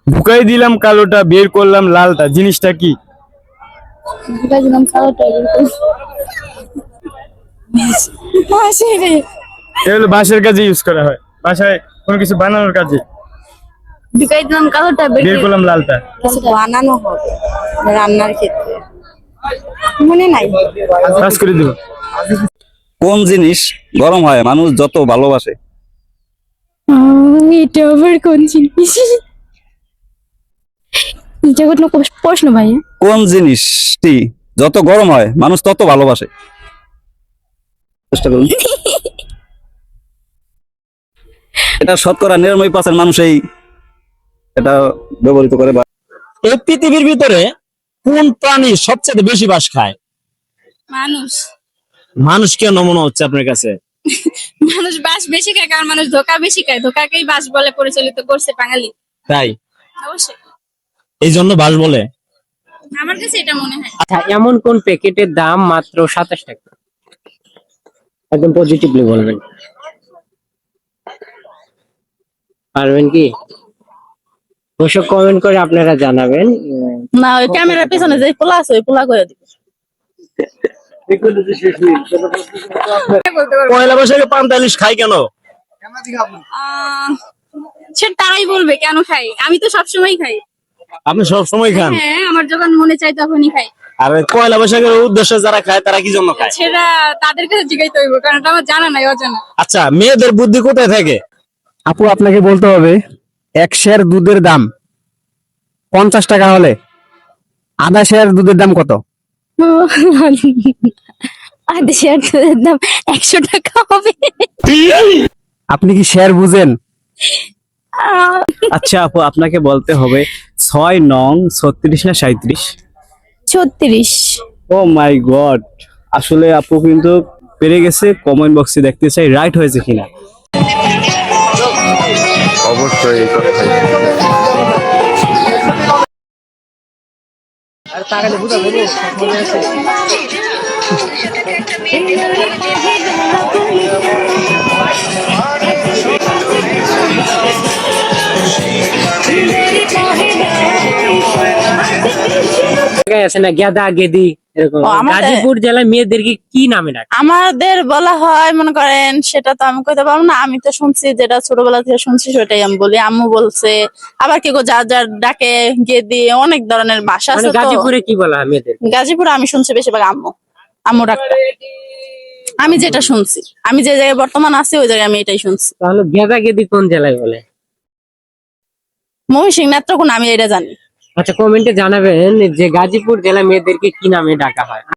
ঢুকাই দিলাম কালোটা বের করলাম লালটা, জিনিসটা কি? ঢুকাই দিলাম কালোটা বের করলাম। হাসি রে। এটা হলো বাঁশের কাজে ইউজ করা হয়, বাসায় কোনো কিছু বানানোর কাজে। ঢুকাই দিলাম কালোটা বের করলাম লালটা। কিছু বানানো হবে রান্নার ক্ষেত্রে, মনে নাই। কাজ করে দিব। কোন জিনিস গরম হয় মানুষ যত ভালোবাসে? এটা আবার কোন জিনিস? এটা কোনো প্রশ্ন ভাই? কোন জিনিসটি যত গরম হয় মানুষ তত ভালোবাসে? চেষ্টা করুন। এটা শতকরা 99% মানুষই এটা ব্যবহৃত করে। এই পৃথিবীর ভিতরে কোন প্রাণী সবচেয়ে বেশি বাস খায়? মানুষ। মানুষ কেন মনে হচ্ছে আপনার কাছে? মানুষ বাস বেশি খায় কারণ মানুষ ধোকা বেশি খায়, ধোকাকেই বাস বলে পরিচালিত করছে বাঙালি। তাই অবশ্যই, এই জন্য বাস বলে। আমার কাছে এটা মনে হয়। আচ্ছা, এমন কোন প্যাকেটের দাম মাত্র 27 টাকা? একদম পজিটিভলি বলবেন, পারবেন কি? অবশ্য কমেন্ট করে আপনারা জানাবেন। না, ওই ক্যামেরার পিছনে যে পোলা আছে ওই পোলা করে দিবে। পয়লা বৈশাখে পান্তা ইলিশ খাই কেন? সে তারাই বলবে কেন খাই, আমি তো সবসময় খাই। আপনি সব সময় খান? হ্যাঁ, আমার যখন মনে চাই তখনই খাই। আর পয়লা বৈশাখের উদ্দেশ্যে যারা খায় তারা কি জন্য খায়? সেটা তাদের কাছে জিজ্ঞাসা হইব, কারণ এটা আমার জানা নাই, অজানা। আচ্ছা, মেয়েদের বুদ্ধি কোথায় থাকে? আপু আপনাকে বলতে হবে, এক সের দুধের দাম 50 টাকা হলে আধা সের দুধের দাম কত? আধা শেয়ার দাম 100 টাকা হবে। আপনি কি শেয়ার বুঝেন? আহ, আচ্ছা আপু আপনাকে বলতে হবে 6 নং 36 না 37? 36। ও মাই গড, আসলে আপু কিন্তু পেরে গেছে। কমেন্ট বক্সে দেখতে চাই রাইট হয়েছে কিনা। অবশ্যই এই কথাই। জায়গায় আছে না গেদা গেদি এরকম, ও, আমাদের- গাজীপুর জেলায় মেয়েদেরকে কি নামে ডাকে? আমাদের বলা হয়, মনে করেন সেটা তো আমি কইতে পারবো না, আমি তো শুনছি, যেটা ছোটবেলা থেকে শুনছি সেটাই আমি বলি। আম্মু বলছে, আবার কেউ যার যার ডাকে গেদি, অনেক ধরনের ভাষা মানে আছে তো। গাজীপুরে কি বলা হয় মেয়েদের? গাজীপুরে আমি শুনছি বেশিরভাগ আম্মু, আম্মু ডাকটা। আমি যেটা শুনছি, আমি যে জায়গায় বর্তমান আছি ওই জায়গায় আমি এটাই শুনছি। তাহলে গেদা গেদি কোন জেলায় বলে? ময়মনসিংহ, নেত্রকোনা, আমি এটা জানি। আচ্ছা, কমেন্টে জানাবেন যে গাজীপুর জেলায় মেয়েদেরকে কি নামে ডাকা হয়।